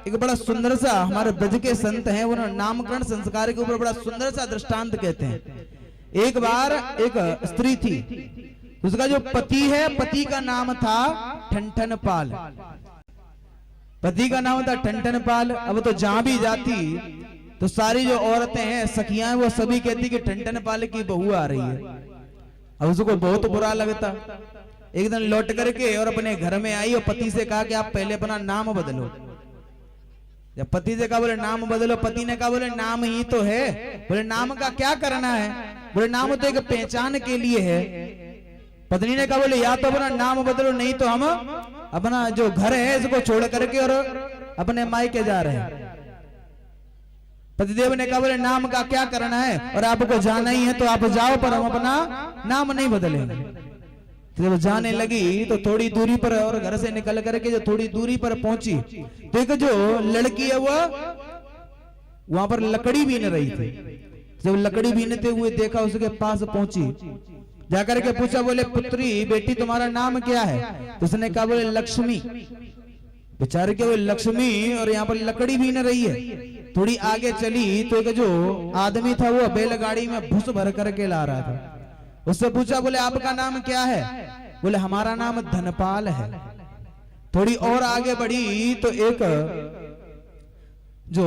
एक बड़ा सुंदर सा हमारे ब्रज के संत हैं, उन्होंने नामकरण संस्कार के ऊपर बड़ा सुंदर सा दृष्टांत कहते हैं। एक बार एक स्त्री थी, उसका जो पति है, पति का नाम था ठनठन पाल, पति का नाम था ठनठन पाल। अब तो जहां भी जाती तो सारी जो औरतें हैं, सखियां, वो सभी कहती कि ठनठन पाल की बहू आ रही है। अब उसको बहुत बुरा लगता। एक दिन लौट करके और अपने घर में आई और पति से कहा कि आप पहले अपना नाम बदलो। जब पति से कहा, बोले नाम बदलो, पति ने कहा बोले नाम ही तो है। बोले नाम का क्या करना है? बोले नाम तो एक पहचान के लिए है। पत्नी ने कहा बोले या तो अपना नाम बदलो, नहीं तो हम अपना जो घर है इसको छोड़ करके और अपने मायके जा रहे हैं। पतिदेव ने कहा बोले नाम का क्या करना है, और आपको जाना ही है तो आप जाओ, पर हम अपना नाम नहीं बदलेंगे। जब जाने लगी तो थोड़ी दूरी पर, और घर से निकल करके जो थोड़ी दूरी पर पहुंची तो एक जो लड़की है वो वहां पर लकड़ी बीन रही थी। जब लकड़ी बीनते हुए देखा, उसके पास पहुंची, जाकर के पूछा, बोले पुत्री बेटी तुम्हारा नाम क्या है? तो उसने कहा बोले लक्ष्मी। बेचारे के वो लक्ष्मी और यहाँ पर लकड़ी बीन रही है। थोड़ी आगे चली तो एक जो आदमी था वो बैलगाड़ी में भूस भर करके ला रहा था। उससे पूछा, बोले आपका नाम क्या है? बोले हमारा नाम धनपाल है। थोड़ी और आगे बढ़ी तो एक जो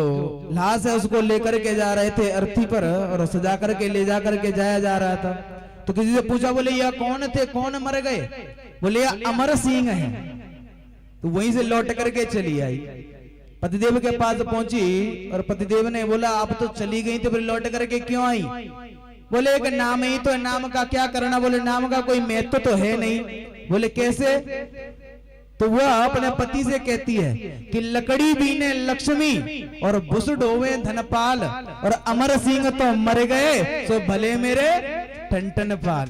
लाश है उसको लेकर के जा रहे थे अर्थी पर, और सजा करके ले जा करके जाया जा रहा था। तो किसी से पूछा, बोले यह कौन थे, कौन मर गए? बोले यह अमर सिंह है। तो वहीं से लौट करके चली आई, पतिदेव के पास पहुंची, और पतिदेव ने बोला आप तो चली गई, तो फिर लौट करके क्यों आई? बोले एक नाम ही तो, नाम का क्या करना? बोले नाम का कोई महत्व तो है नहीं। बोले कैसे? तो वह अपने पति से कहती है कि लकड़ी बीने लक्ष्मी और बुस डोवे धनपाल, और अमर सिंह तो मर गए, सो भले मेरे ठनठन पाल।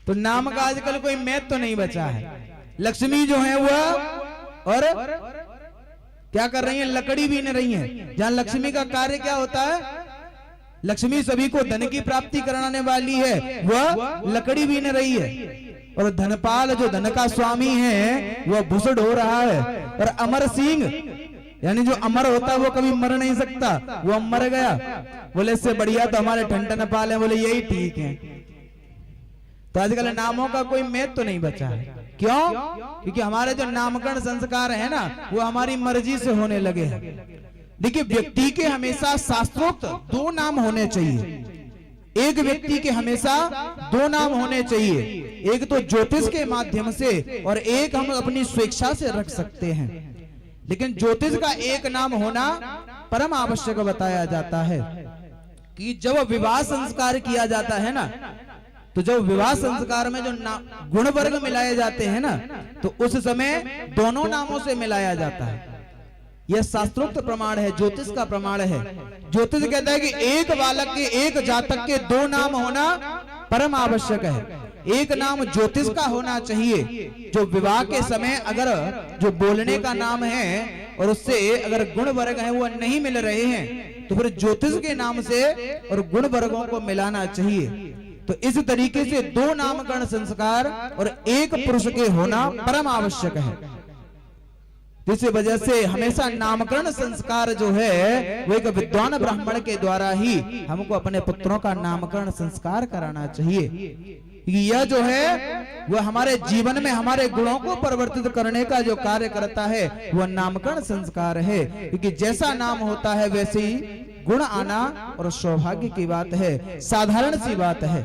तो नाम का आजकल कोई महत्व तो नहीं बचा है। लक्ष्मी जो है वह और क्या कर रही है? लकड़ी बीन रही है। जहां लक्ष्मी का कार्य क्या होता है? लक्ष्मी सभी को धन की प्राप्ति कराने वाली है, वह लकड़ी बीन रही है। और धनपाल जो धन का स्वामी है वह भूसड़ हो रहा है। और अमर सिंह यानी जो अमर होता है वो कभी मर नहीं सकता, वो मर गया। बोले इससे बढ़िया तो हमारे ठनठन पाल है। बोले यही ठीक है। तो आजकल नामों का कोई महत्व तो नहीं बचा है। क्यों? क्योंकि हमारे जो नामकरण संस्कार है ना, वो हमारी मर्जी से होने लगे हैं। देखिए, व्यक्ति के हमेशा शास्त्रोक्त दो नाम होने चाहिए। एक व्यक्ति के हमेशा दो नाम होने चाहिए, एक तो ज्योतिष के माध्यम से और एक हम अपनी स्वेच्छा से रख सकते हैं। लेकिन ज्योतिष का एक नाम होना परम आवश्यक बताया जाता है। कि जब विवाह संस्कार किया जाता है ना, तो जब विवाह संस्कार में जो गुण वर्ग मिलाए जाते हैं ना, तो उस समय दोनों नामों से मिलाया जाता है। यह शास्त्रोक्त प्रमाण है, ज्योतिष का प्रमाण है। ज्योतिष कहता है कि एक बालक के, एक जातक के दो नाम होना परम आवश्यक है। एक नाम ज्योतिष का होना चाहिए, जो विवाह के समय अगर जो बोलने का नाम है और उससे अगर गुण वर्ग है वो नहीं मिल रहे हैं, तो फिर ज्योतिष के नाम से और गुण वर्गों को मिलाना चाहिए। तो इस तरीके से दो नामकरण संस्कार और एक पुरुष के होना परम आवश्यक है। इस वजह से हमेशा नामकरण संस्कार जो है वो एक विद्वान ब्राह्मण के द्वारा ही हमको अपने पुत्रों का नामकरण संस्कार कराना चाहिए। यह जो है वह हमारे जीवन में हमारे गुणों को परिवर्तित करने का जो कार्य करता है वह नामकरण संस्कार है। क्योंकि जैसा नाम होता है वैसे ही गुण आना और सौभाग्य की बात है, साधारण सी बात है।